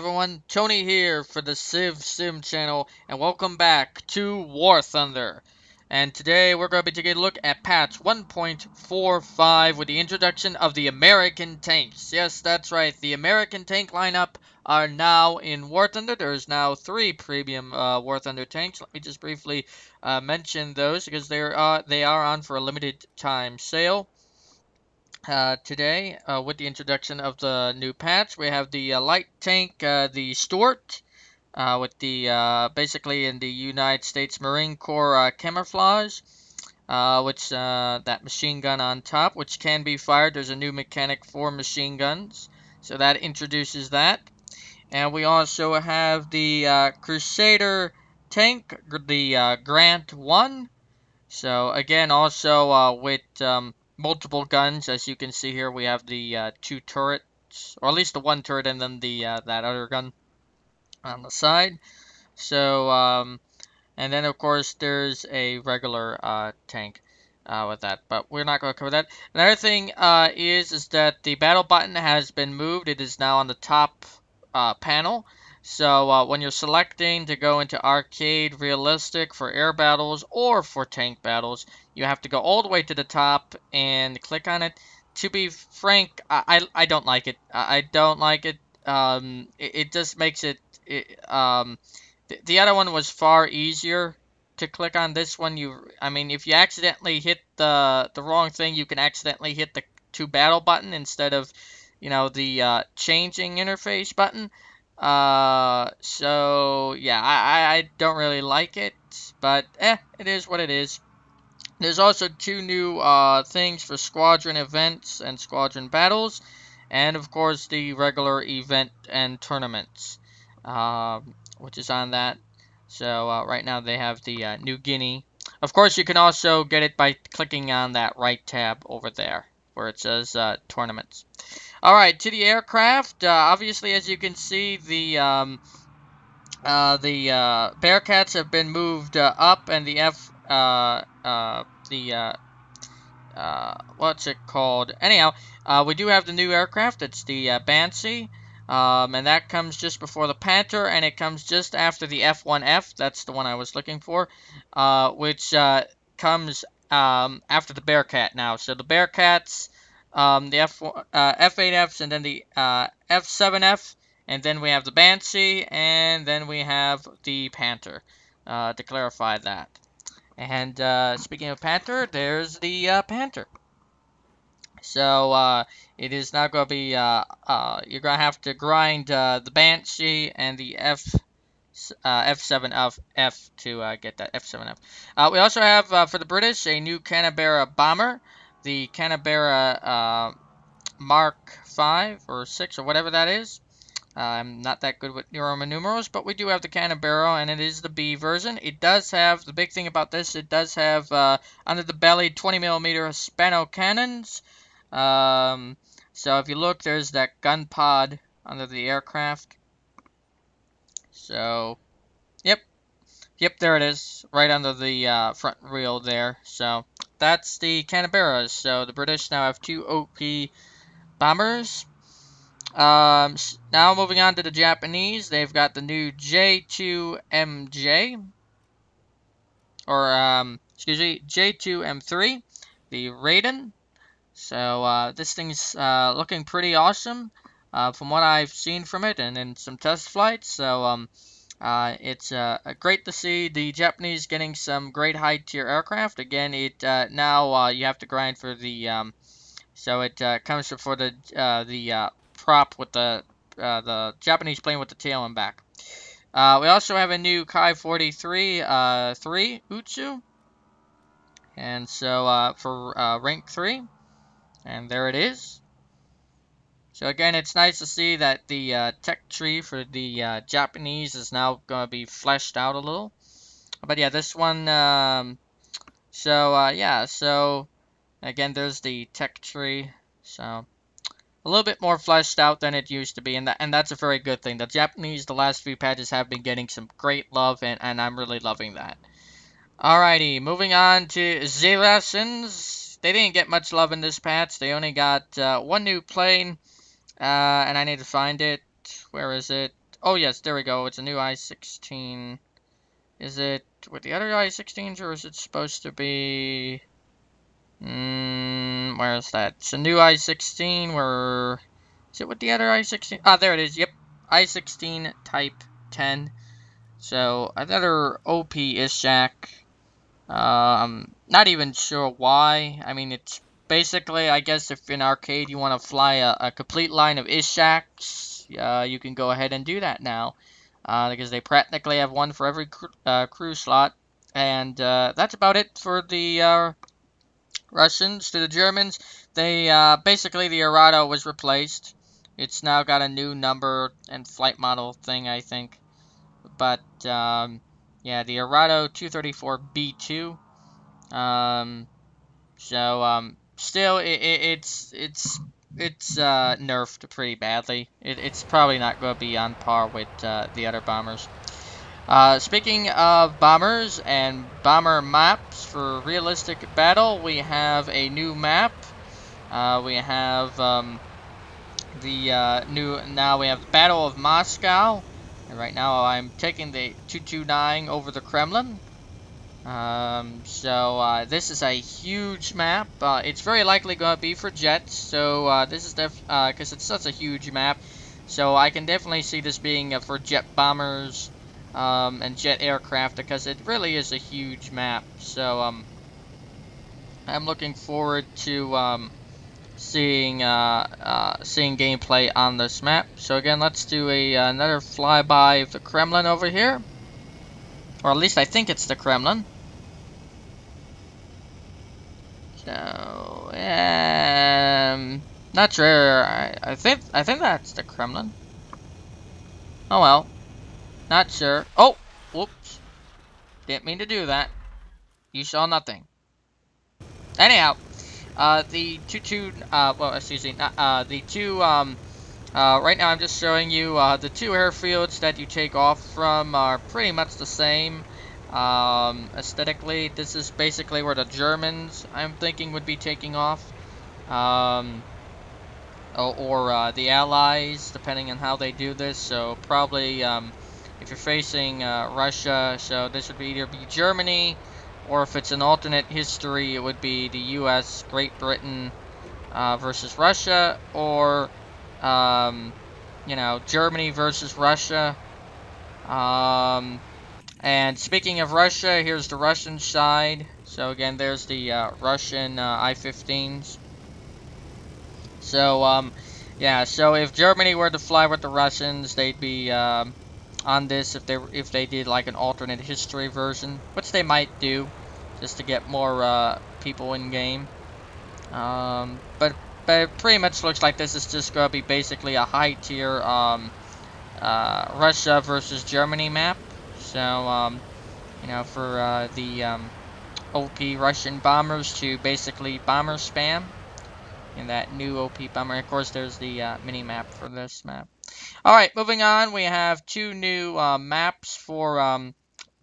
everyone? Tony here for the Civ Sim channel, and welcome back to War Thunder. And today we're going to be taking a look at patch 1.45 with the introduction of the American tanks. Yes, that's right. The American tank lineup are now in War Thunder. There's now 3 premium War Thunder tanks. Let me just briefly mention those because they are on for a limited time sale. Today, with the introduction of the new patch, we have the light tank, the Stuart, with the basically in the United States Marine Corps camouflage, which that machine gun on top, which can be fired. There's a new mechanic for machine guns, so that introduces that. And we also have the Crusader tank, the Grant 1. So again, also with multiple guns, as you can see here, we have the 2 turrets, or at least the 1 turret, and then the that other gun on the side. So and then of course there's a regular tank with that, but we're not going to cover that. Another thing is that the battle button has been moved. It is now on the top panel. So when you're selecting to go into arcade realistic for air battles or for tank battles, you have to go all the way to the top and click on it. To be frank, I don't like it. I don't like it. It just makes it, the other one was far easier to click on. This one, I mean, if you accidentally hit the wrong thing, you can accidentally hit the to battle button instead of, the changing interface button. So yeah, I don't really like it, but it is what it is. There's also 2 new things for squadron events and squadron battles, and of course the regular event and tournaments, which is on that. So right now they have the New Guinea. Of course, you can also get it by clicking on that right tab over there where it says tournaments. All right, to the aircraft. Obviously, as you can see, the Bearcats have been moved up, and the what's it called? Anyhow, we do have the new aircraft. It's the Banshee, and that comes just before the Panther, and it comes just after the F1F. That's the one I was looking for, which comes after the Bearcat now. So the Bearcats, the F8Fs, and then the F7F, and then we have the Banshee, and then we have the Panther, to clarify that. And speaking of Panther, there's the Panther. So it is now going to be, you're going to have to grind the Banshee and the F7F to get that F7F. We also have, for the British, a new Canberra bomber, the Canberra Mark 5 or 6 or whatever that is. I'm not that good with Roman numerals, but we do have the Canberra, and it is the B version. It does have, the big thing about this, it does have under the belly 20mm Hispano cannons. So if you look, there's that gun pod under the aircraft. So, yep, there it is, right under the front wheel there. So that's the Canberras. So the British now have 2 OP bombers. Now moving on to the Japanese, they've got the new J2MJ, or excuse me, J2M3, the Raiden. So this thing's looking pretty awesome, from what I've seen from it and in some test flights. So it's great to see the Japanese getting some great high tier aircraft. Again, it now you have to grind for the so it comes for the prop with the Japanese plane with the tail and back. We also have a new Kai 43 3 Utsu, and so for rank 3, and there it is. So again, it's nice to see that the tech tree for the Japanese is now going to be fleshed out a little. But yeah, this one, yeah, so again, there's the tech tree, so a little bit more fleshed out than it used to be, and that's a very good thing. The Japanese, the last few patches have been getting some great love, and I'm really loving that. Alrighty, moving on to Zerasins. They didn't get much love in this patch. They only got 1 new plane, and I need to find it. Where is it? Oh yes, there we go. It's a new I-16. Is it with the other I-16s, or is it supposed to be... where is that? It's a new I-16. Where is it with the other I-16? Ah, there it is. Yep, I-16 Type 10. So another OP Ishak. Not even sure why. I mean, it's basically, I guess, if in arcade you want to fly a complete line of Ishaks, you can go ahead and do that now. Because they practically have one for every crew slot. And that's about it for the Russians. To the Germans, they basically the Arado was replaced. It's now got a new number and flight model thing, I think. But yeah, the Arado 234B2. Still, it's nerfed pretty badly. It's probably not going to be on par with the other bombers. Speaking of bombers and bomber maps for realistic battle, we have a new map. We have now we have Battle of Moscow. And right now I'm taking the 229 over the Kremlin. This is a huge map. It's very likely going to be for jets. So this is because it's such a huge map. So I can definitely see this being for jet bombers and jet aircraft, because it really is a huge map. So I'm looking forward to seeing gameplay on this map. So again, let's do another flyby of the Kremlin over here, or at least I think it's the Kremlin. So not sure. I think that's the Kremlin. Oh well, not sure. Oh, whoops! Didn't mean to do that. You saw nothing. Anyhow, the right now I'm just showing you the two airfields that you take off from are pretty much the same. Aesthetically, this is basically where the Germans, I'm thinking, would be taking off. Or the Allies, depending on how they do this. So probably if you're facing Russia, so this would either be Germany, or if it's an alternate history, it would be the U.S., Great Britain versus Russia, or Germany versus Russia. And speaking of Russia, here's the Russian side. So again, there's the Russian I-15s. So yeah. So if Germany were to fly with the Russians, they'd be on this if they did like an alternate history version, which they might do, just to get more people in game. But it pretty much looks like this is just gonna be basically a high tier Russia versus Germany map. So, for the OP Russian bombers to basically bomber spam in that new OP bomber. Of course, there's the mini map for this map. Alright, moving on, we have two new maps for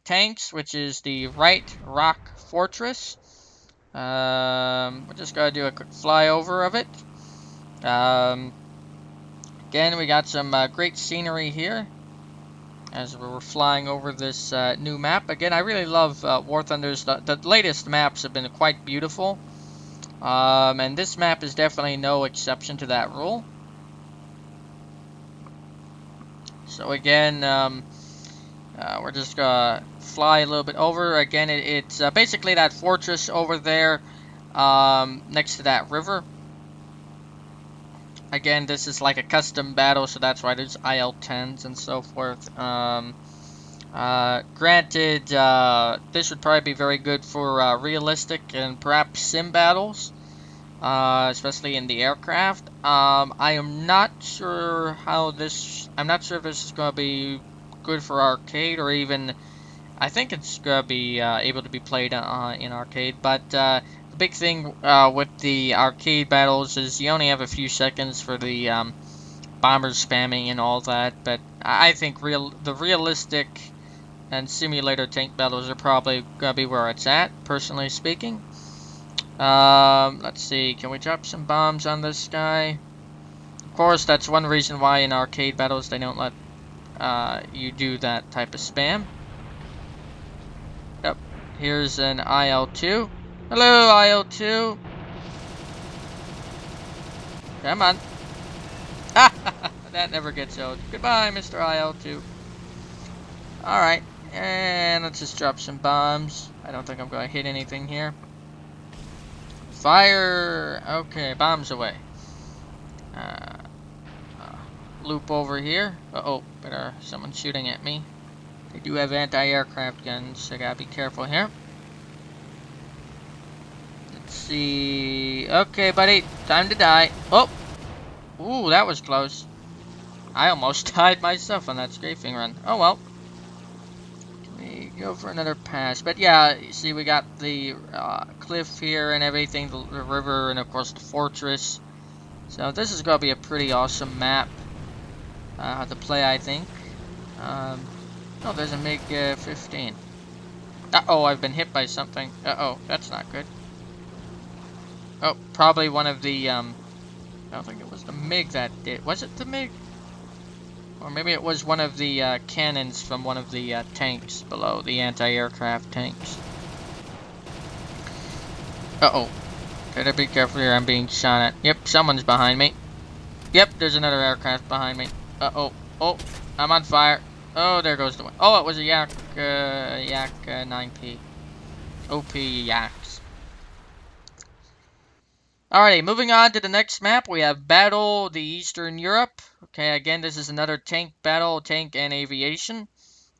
tanks, which is the Right Rock Fortress. We're just going to do a quick flyover of it. Again, we got some great scenery here as we're flying over this new map. Again, I really love War Thunder's. The latest maps have been quite beautiful. And this map is definitely no exception to that rule. So again, we're just gonna fly a little bit over. Again, it's basically that fortress over there next to that river. Again, this is like a custom battle, so that's why there's IL-10s and so forth. Granted, this would probably be very good for realistic and perhaps sim battles, especially in the aircraft. I am not sure how this. I'm not sure if this is going to be good for arcade, or even. I think it's going to be able to be played in arcade, but the big thing with the arcade battles is you only have a few seconds for the bombers spamming and all that. But I think the realistic and simulator tank battles are probably going to be where it's at, personally speaking. Let's see, can we drop some bombs on this guy? Of course, that's one reason why in arcade battles they don't let you do that type of spam. Yep. Here's an IL-2. Hello, IL-2. Come on. That never gets old. Goodbye, Mr. IL-2. Alright. And let's just drop some bombs. I don't think I'm going to hit anything here. Fire! Okay, bombs away. Loop over here. Uh-oh, better someone's shooting at me. They do have anti-aircraft guns, so I gotta be careful here. Let's see. Okay, buddy, time to die. Oh! Ooh, that was close. I almost died myself on that strafing run. Oh well. Go for another pass, but yeah, you see we got the cliff here and everything, the river, and of course the fortress. So this is going to be a pretty awesome map to play, I think. Oh, there's a MiG-15. Uh-oh, I've been hit by something. Uh-oh, that's not good. Oh, probably one of the, I don't think it was the MiG that did. Was it the MiG? Or maybe it was one of the cannons from one of the tanks below, the anti-aircraft tanks. Uh-oh. Better be careful here, I'm being shot at. Yep, someone's behind me. Yep, there's another aircraft behind me. Uh-oh. Oh, I'm on fire. Oh, there goes the one. Oh, it was a Yak 9P. OP Yaks. Alrighty, moving on to the next map, we have Battle the Eastern Europe. Okay, again, this is another tank battle, tank and aviation,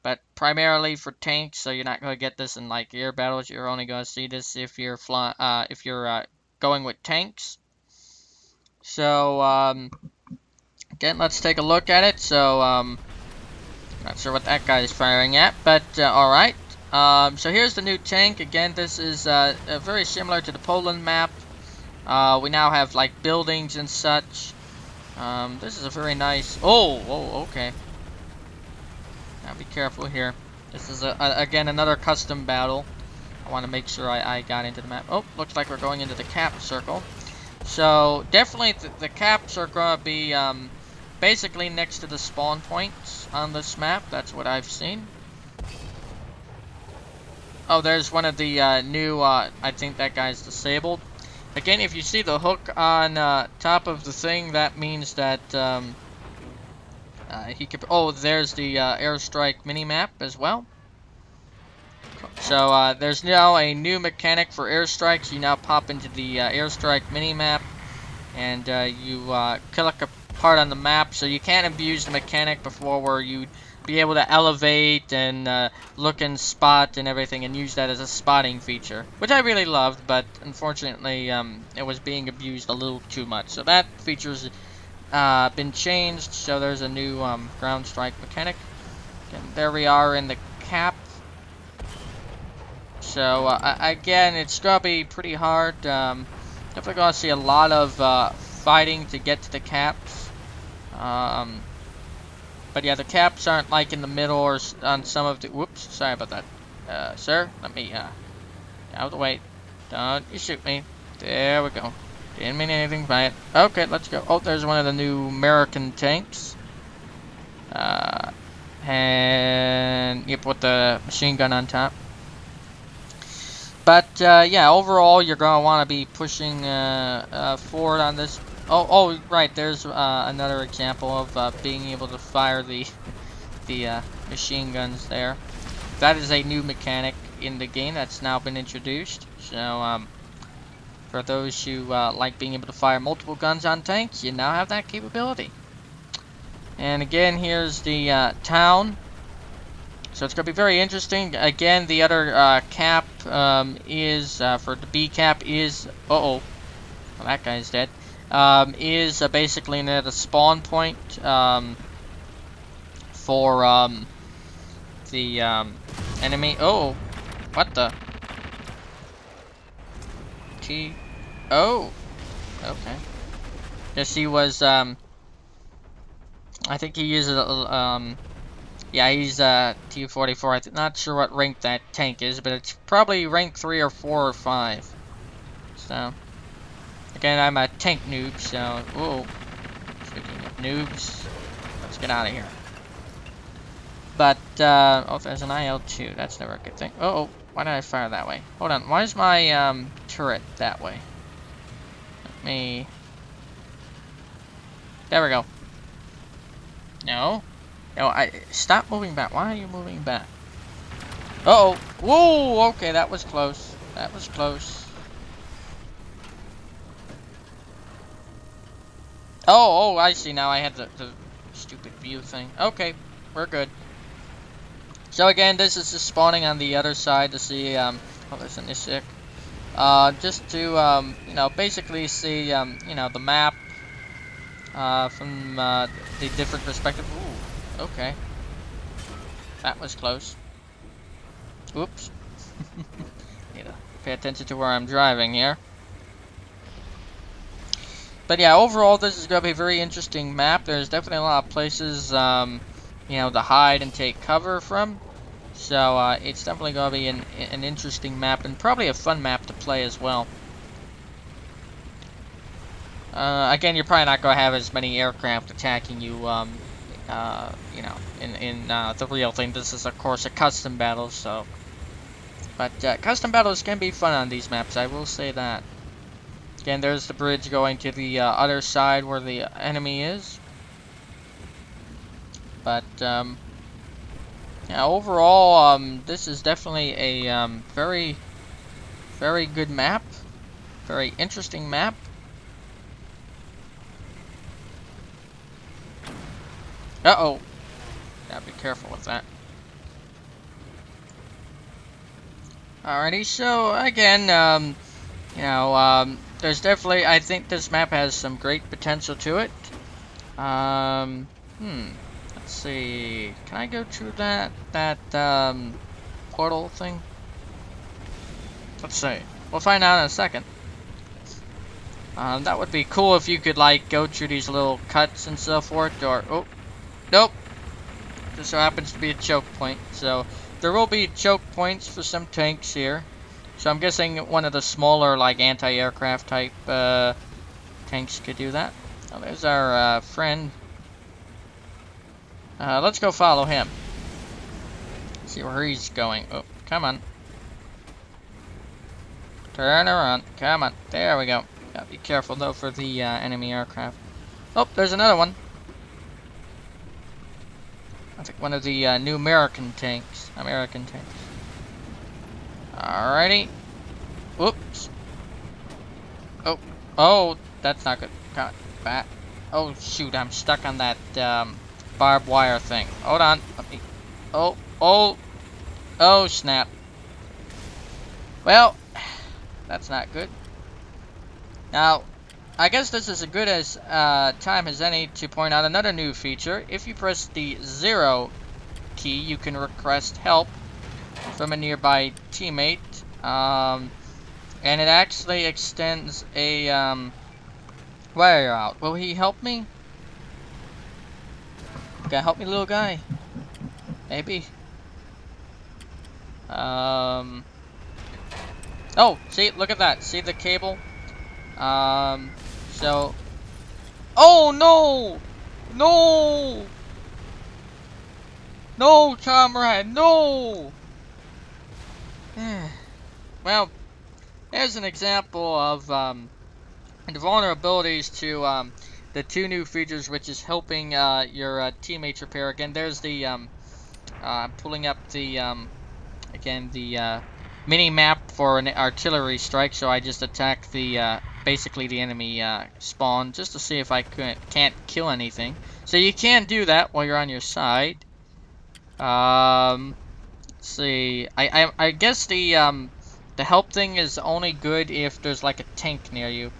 but primarily for tanks, so you're not going to get this in like air battles. You're only going to see this if you're going with tanks. So, again, let's take a look at it. So, not sure what that guy is firing at, but alright. So here's the new tank. Again, this is very similar to the Poland map. We now have like buildings and such. This is a very nice. Oh, okay. Now be careful here. This is again another custom battle. I want to make sure I got into the map. Oh, looks like we're going into the cap circle. So definitely the caps are going to be basically next to the spawn points on this map. That's what I've seen. Oh, there's one of the new. I think that guy's disabled. Again, if you see the hook on top of the thing, that means that he could. Oh, there's the airstrike mini-map as well. So there's now a new mechanic for airstrikes. You now pop into the airstrike mini-map, and you click a part on the map. So you can't abuse the mechanic before where you'd be able to elevate and look and spot and everything and use that as a spotting feature, which I really loved, but unfortunately it was being abused a little too much. So that feature's been changed, so there's a new ground strike mechanic. And there we are in the cap. So again, it's gonna be pretty hard. Definitely gonna see a lot of fighting to get to the caps. But yeah, the caps aren't like in the middle or on some of the. Whoops, sorry about that. Sir, let me out of the way. Don't you shoot me. There we go. Didn't mean anything by it. Okay, let's go. Oh, there's one of the new American tanks. And yep, with the machine gun on top. But yeah, overall, you're gonna want to be pushing forward on this. Oh, right. There's another example of being able to fire the machine guns there. That is a new mechanic in the game that's now been introduced. So for those who like being able to fire multiple guns on tanks, you now have that capability. And again, here's the town. So it's going to be very interesting. Again, the other cap is for the B cap is. Well, that guy's dead. Is basically near the spawn point for the enemy. Oh, what the? Oh, okay. Yes, he was. I think he uses yeah, he's T-44. I'm not sure what rank that tank is, but it's probably rank 3 or 4 or 5. So. Again, I'm a tank noob, so... Whoa. Speaking of noobs, let's get out of here. But, oh, there's an IL-2. That's never a good thing. Uh oh, why did I fire that way? Hold on, why is my, turret that way? Let me... There we go. No. No, stop moving back. Why are you moving back? Uh-oh. Whoa, okay, that was close. That was close. Oh, I see now. I had the stupid view thing. Okay, we're good. So again, this is just spawning on the other side to see, oh, there's an Ishik. Just to, you know, basically see, you know, the map, from, the different perspective. Ooh, okay. That was close. Oops. Need to pay attention to where I'm driving here. But yeah, overall, this is going to be a very interesting map. There's definitely a lot of places, you know, to hide and take cover from. So it's definitely going to be an interesting map and probably a fun map to play as well. Again, you're probably not going to have as many aircraft attacking you, you know, in the real thing. This is, of course, a custom battle, so... But custom battles can be fun on these maps, I will say that. Again, there's the bridge going to the other side where the enemy is. But, yeah, overall, this is definitely a very, very good map. Very interesting map. Uh-oh. Gotta be careful with that. Alrighty, so again, you know, there's definitely, I think this map has some great potential to it. Let's see, can I go through that portal thing? Let's see, we'll find out in a second. That would be cool if you could, like, go through these little cuts and so forth, or, oh, nope, just so happens to be a choke point, so there will be choke points for some tanks here. So I'm guessing one of the smaller, like, anti-aircraft type tanks could do that. Oh, there's our friend. Let's go follow him. See where he's going. Oh, come on. Turn around. Come on. There we go. Gotta be careful, though, for the enemy aircraft. Oh, there's another one. I think one of the new American tanks. Alrighty. Whoops. Oh. Oh, that's not good. Got back. Oh, shoot. I'm stuck on that barbed wire thing. Hold on. Let me... Oh. Oh. Oh, snap. Well, that's not good. Now, I guess this is as good as time as any to point out another new feature. If you press the 0 key, you can request help from a nearby teammate, and it actually extends a wire out. Will he help me? Can you help me, little guy? Maybe. Oh, see, look at that. See the cable? So, oh no, no, no, comrade, no. Well, there's an example of the vulnerabilities to the two new features, which is helping your teammates repair. Again, there's the pulling up the again the mini map for an artillery strike. So I just attack the basically the enemy spawn just to see if I can't kill anything. So you can do that while you're on your side. Let's see. I guess the help thing is only good if there's like a tank near you.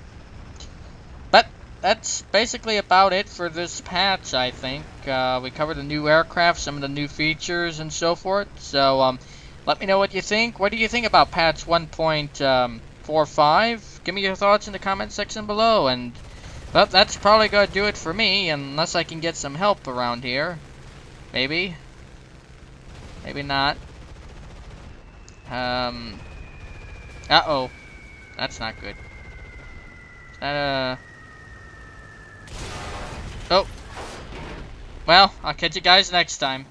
But that's basically about it for this patch, I think. We covered the new aircraft, some of the new features, and so forth. So let me know what you think. What do you think about patch 1.45? Give me your thoughts in the comment section below. And well, that's probably going to do it for me, unless I can get some help around here. Maybe. Maybe not. Uh-oh. That's not good. Oh. Well, I'll catch you guys next time.